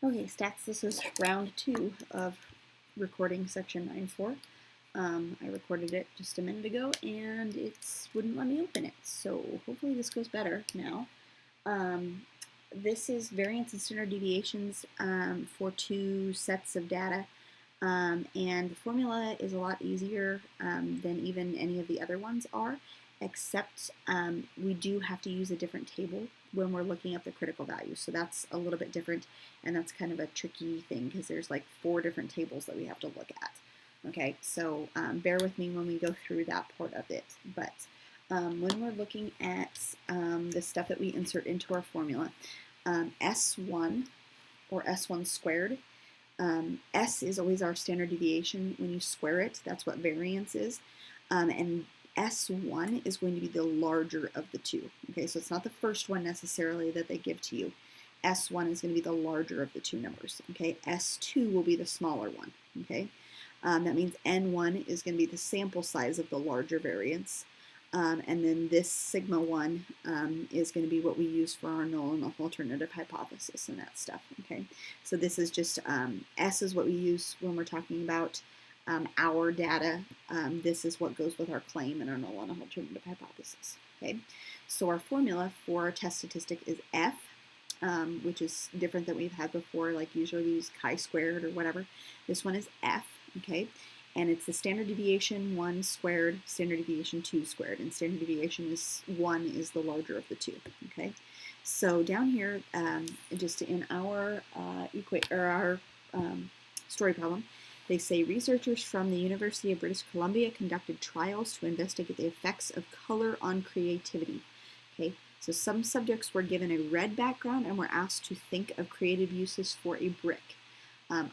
Okay, stats, this is round 2 of recording section 9.4. I recorded it just a minute ago and it wouldn't let me open it, so hopefully this goes better now. This is variance and standard deviations for 2 sets of data, and the formula is a lot easier than even any of the other ones are, except we do have to use a different table when we're looking up the critical values. So that's a little bit different, and that's kind of a tricky thing because there's like 4 different tables that we have to look at. Okay, so bear with me when we go through that part of it. But when we're looking at the stuff that we insert into our formula, S1 or S1 squared, S is always our standard deviation. When you square it, that's what variance is. And S1 is going to be the larger of the two. Okay, so it's not the first one necessarily that they give to you. S1 is going to be the larger of the two numbers. Okay, S2 will be the smaller one. Okay, that means N1 is going to be the sample size of the larger variance. And then this sigma 1 is going to be what we use for our null and alternative hypothesis and that stuff. Okay, so this is just S is what we use when we're talking about our data. This is what goes with our claim and our null and alternative hypothesis. Okay, so our formula for our test statistic is F, which is different than we've had before. Like usually we use chi-squared or whatever. This one is F. Okay, and it's the standard deviation 1 squared, standard deviation 2 squared, and standard deviation is 1 is the larger of the two. Okay, so down here, just in our story problem, they say researchers from the University of British Columbia conducted trials to investigate the effects of color on creativity. Okay, so some subjects were given a red background and were asked to think of creative uses for a brick.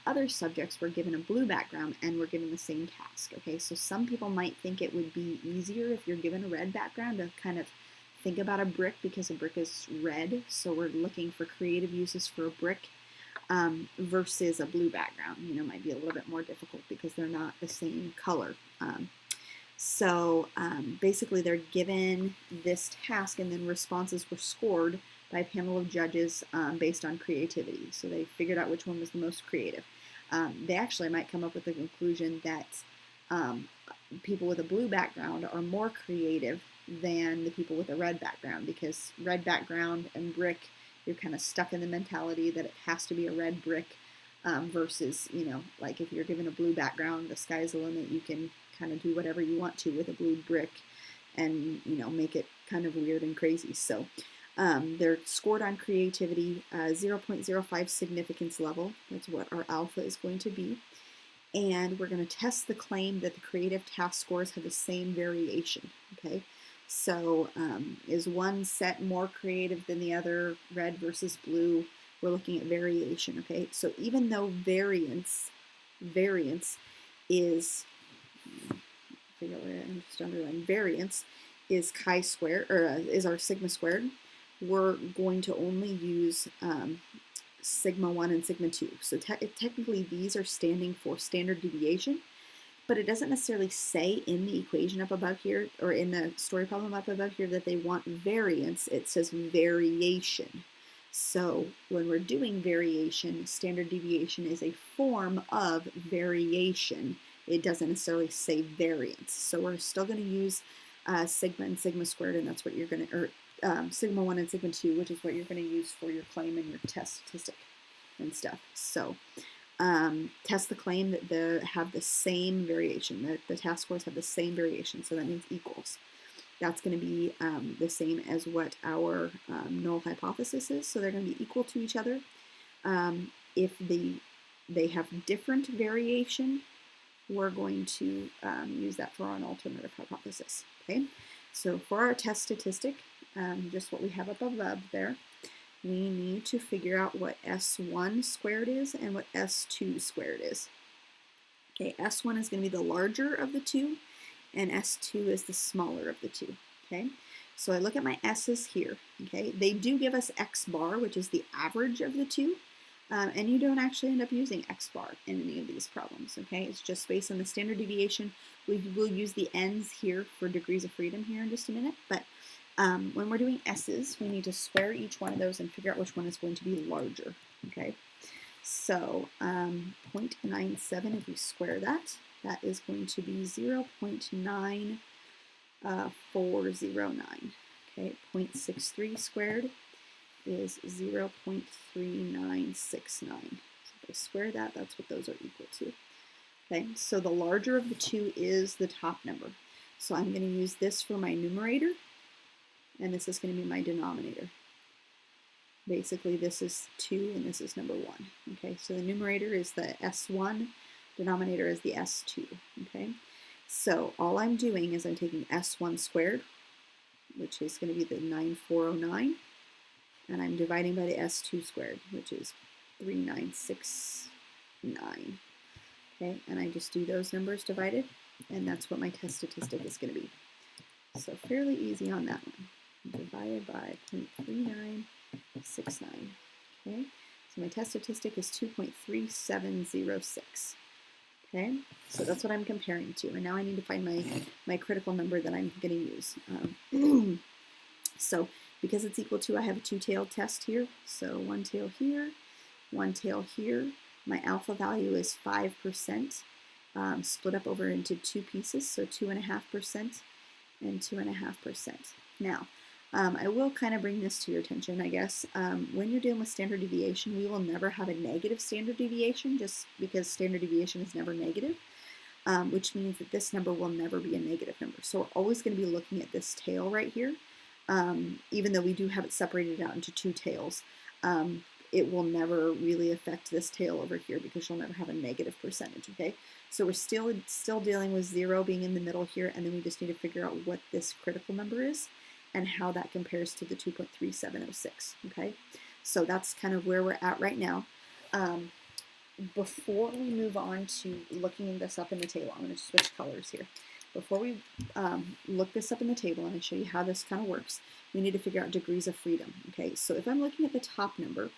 Other subjects were given a blue background and were given the same task. Okay, so some people might think it would be easier if you're given a red background to kind of think about a brick because a brick is red. So we're looking for creative uses for a brick versus a blue background. You know, might be a little bit more difficult because they're not the same color. Basically, they're given this task, and then responses were scored by a panel of judges based on creativity. So they figured out which one was the most creative. They actually might come up with the conclusion that people with a blue background are more creative than the people with a red background, because red background and brick, you're kind of stuck in the mentality that it has to be a red brick versus, you know, like if you're given a blue background, the sky's the limit. You can kind of do whatever you want to with a blue brick and, you know, make it kind of weird and crazy. So they're scored on creativity, 0.05 significance level. That's what our alpha is going to be. And we're going to test the claim that the creative task scores have the same variation. Okay, so is one set more creative than the other, red versus blue? We're looking at variation. Okay, so even though variance is, figure out where I'm just underlining, variance is chi-squared, or is our sigma squared, we're going to only use sigma 1 and sigma 2. So technically these are standing for standard deviation, but it doesn't necessarily say in the equation up above here, or in the story problem up above here, that they want variance. It says variation. So when we're doing variation, standard deviation is a form of variation. It doesn't necessarily say variance. So we're still going to use sigma and sigma squared, and that's what you're going to, or sigma 1 and sigma 2, which is what you're going to use for your claim and your test statistic and stuff. So test the claim that they have the same variation, that the task scores have the same variation, so that means equals. That's going to be the same as what our null hypothesis is, so they're going to be equal to each other. If they have different variation, we're going to use that for our alternative hypothesis. Okay, so for our test statistic, just what we have up above there, we need to figure out what S1 squared is and what S2 squared is. Okay, S1 is going to be the larger of the two, and S2 is the smaller of the two. Okay, so I look at my S's here. Okay, they do give us X bar, which is the average of the two, and you don't actually end up using X bar in any of these problems. Okay, it's just based on the standard deviation. We will use the N's here for degrees of freedom here in just a minute, but when we're doing S's, we need to square each one of those and figure out which one is going to be larger. Okay, So 0.97, if we square that, that is going to be 0.9409. Okay, 0.63 squared is 0.3969. So if I square that, that's what those are equal to. Okay, so the larger of the two is the top number. So I'm going to use this for my numerator, and this is going to be my denominator. Basically, this is 2 and this is number 1. Okay, so the numerator is the S1, denominator is the S2. Okay, so all I'm doing is I'm taking S1 squared, which is going to be the 9409, and I'm dividing by the S2 squared, which is 3969. Okay, and I just do those numbers divided, and that's what my test statistic is going to be. So fairly easy on that one. Divided by 0.3969. Okay, so my test statistic is 2.3706. Okay, so that's what I'm comparing to, and now I need to find my critical number that I'm going to use. So because it's equal to, I have a two-tailed test here. So one tail here, one tail here. My alpha value is 5%, split up over into two pieces, so 2.5% and 2.5%. Now, I will kind of bring this to your attention, I guess. When you're dealing with standard deviation, we will never have a negative standard deviation just because standard deviation is never negative, which means that this number will never be a negative number. So we're always going to be looking at this tail right here. Even though we do have it separated out into two tails, it will never really affect this tail over here because you'll never have a negative percentage, okay? So we're still dealing with 0 being in the middle here, and then we just need to figure out what this critical number is and how that compares to the 2.3706, okay? So that's kind of where we're at right now. Before we move on to looking this up in the table, I'm going to switch colors here. Before we look this up in the table and I show you how this kind of works, we need to figure out degrees of freedom, okay? So if I'm looking at the top number,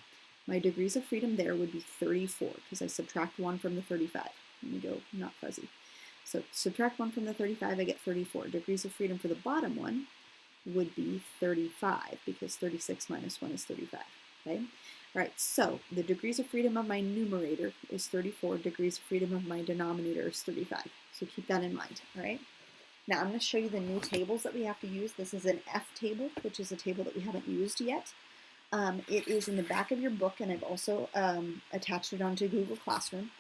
my degrees of freedom there would be 34 because I subtract 1 from the 35. Let me go not fuzzy. So subtract 1 from the 35, I get 34. Degrees of freedom for the bottom one would be 35 because 36 minus 1 is 35, okay? All right, so the degrees of freedom of my numerator is 34. Degrees of freedom of my denominator is 35. So keep that in mind, all right? Now I'm going to show you the new tables that we have to use. This is an F table, which is a table that we haven't used yet. It is in the back of your book, and I've also attached it onto Google Classroom.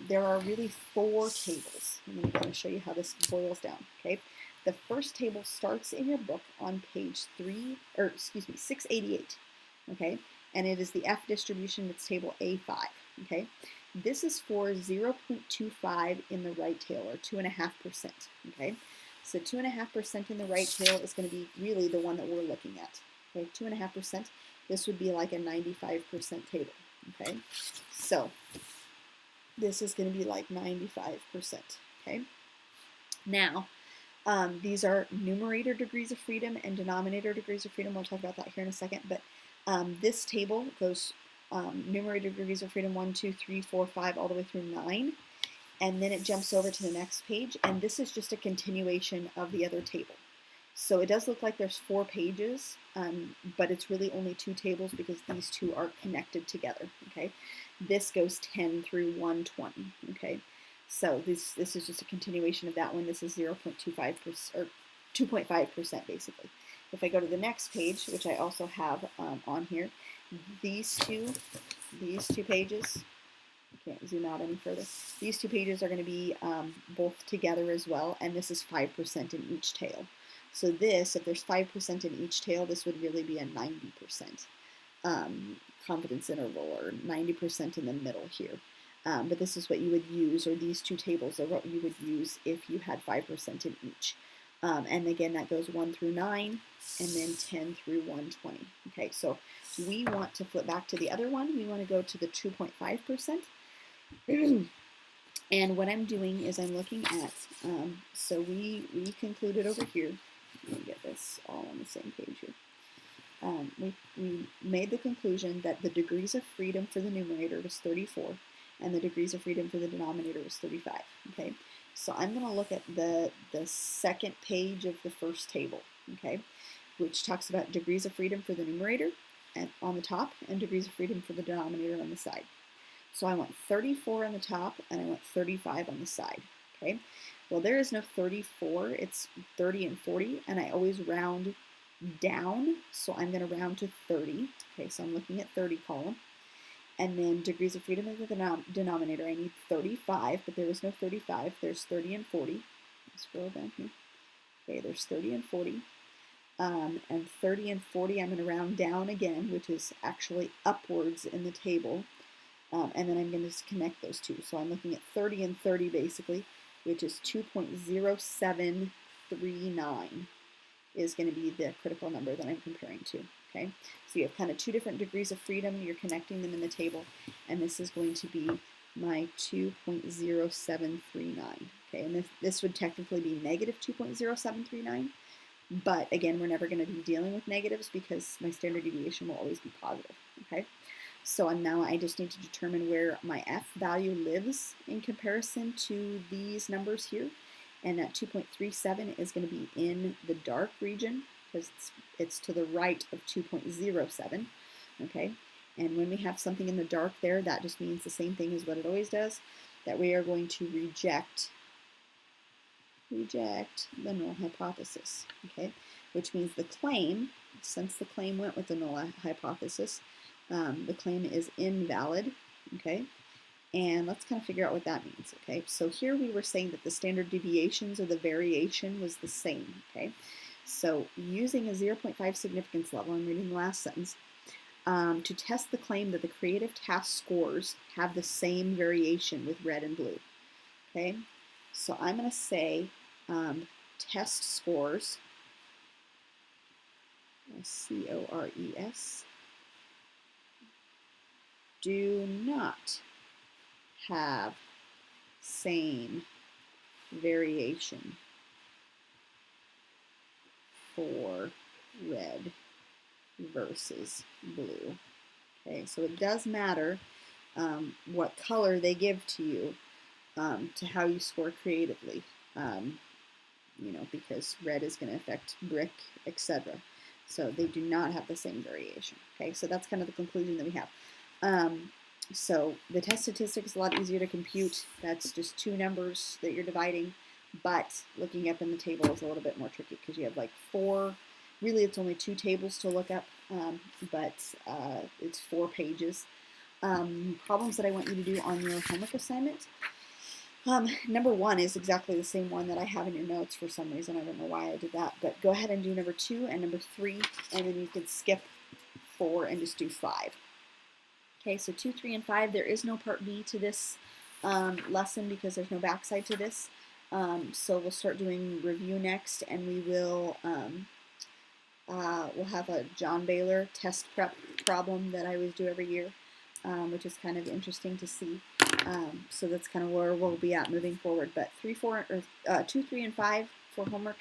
There are really 4 tables. I'm going to show you how this boils down, okay? The first table starts in your book on page 688, okay? And it is the F distribution, it's table A5, okay? This is for 0.25 in the right tail, or 2.5%, okay? So 2.5% in the right tail is going to be really the one that we're looking at, okay? 2.5%, this would be like a 95% table, okay? So this is going to be like 95%, okay? Now, these are numerator degrees of freedom and denominator degrees of freedom. We'll talk about that here in a second, but this table goes numerator degrees of freedom 1, 2, 3, 4, 5, all the way through 9, and then it jumps over to the next page, and this is just a continuation of the other table. So it does look like there's 4 pages, but it's really only 2 tables because these two are connected together, okay? This goes 10 through 120, okay? So this is just a continuation of that one. This is 0.25% or 2.5% basically. If I go to the next page, which I also have on here, these two pages, I can't zoom out any further. These 2 pages are going to be both together as well, and this is 5% in each tail. So this, if there's 5% in each tail, this would really be a 90% confidence interval, or 90% in the middle here. But this is what you would use, or these 2 tables are what you would use if you had 5% in each. And again, that goes 1 through 9, and then 10 through 120. Okay, so we want to flip back to the other one. We want to go to the 2.5%. And what I'm doing is I'm looking at, so we concluded over here, let me get this all on the same page here. We made the conclusion that the degrees of freedom for the numerator was 34, and the degrees of freedom for the denominator was 35, okay? So I'm going to look at the second page of the first table, okay, which talks about degrees of freedom for the numerator and on the top, and degrees of freedom for the denominator on the side. So I want 34 on the top and I want 35 on the side. Okay. Well, there is no 34. It's 30 and 40, and I always round down. So I'm going to round to 30. Okay, so I'm looking at 30 column. And then degrees of freedom in the denominator. I need 35, but there is no 35. There's 30 and 40. Scroll down here. Okay, there's 30 and 40. And 30 and 40 I'm going to round down again, which is actually upwards in the table. And then I'm going to connect those two. So I'm looking at 30 and 30 basically, which is 2.0739 is going to be the critical number that I'm comparing to. Okay, so you have kind of two different degrees of freedom. You're connecting them in the table, and this is going to be my 2.0739. Okay, and this would technically be negative 2.0739, but again, we're never going to be dealing with negatives because my standard deviation will always be positive. Okay, so now I just need to determine where my f value lives in comparison to these numbers here. And that 2.37 is going to be in the dark region because it's to the right of 2.07, okay? And when we have something in the dark there, that just means the same thing as what it always does, that we are going to reject the null hypothesis, okay? Which means the claim, since the claim went with the null hypothesis, the claim is invalid, okay? And let's kind of figure out what that means, okay? So here we were saying that the standard deviations or the variation was the same, okay? So using a 0.5 significance level, I'm reading the last sentence, to test the claim that the creative task scores have the same variation with red and blue, okay? So I'm going to say test scores, C-O-R-E-S, do not have same variation for red versus blue. Okay, so it does matter what color they give to you to how you score creatively, you know, because red is going to affect brick, etc. So they do not have the same variation. Okay, so that's kind of the conclusion that we have. So the test statistic is a lot easier to compute. That's just two numbers that you're dividing, but looking up in the table is a little bit more tricky because you have like four, really it's only two tables to look up, but it's 4 pages. Problems that I want you to do on your homework assignment. Number 1 is exactly the same one that I have in your notes for some reason. I don't know why I did that, but go ahead and do number 2 and number 3, and then you can skip 4 and just do 5. Okay, so 2, 3, and 5, there is no part B to this lesson because there's no backside to this. So we'll start doing review next, and we will we'll have a John Baylor test prep problem that I always do every year, which is kind of interesting to see. So that's kind of where we'll be at moving forward. But 2, 3, and 5 for homework,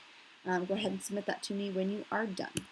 go ahead and submit that to me when you are done.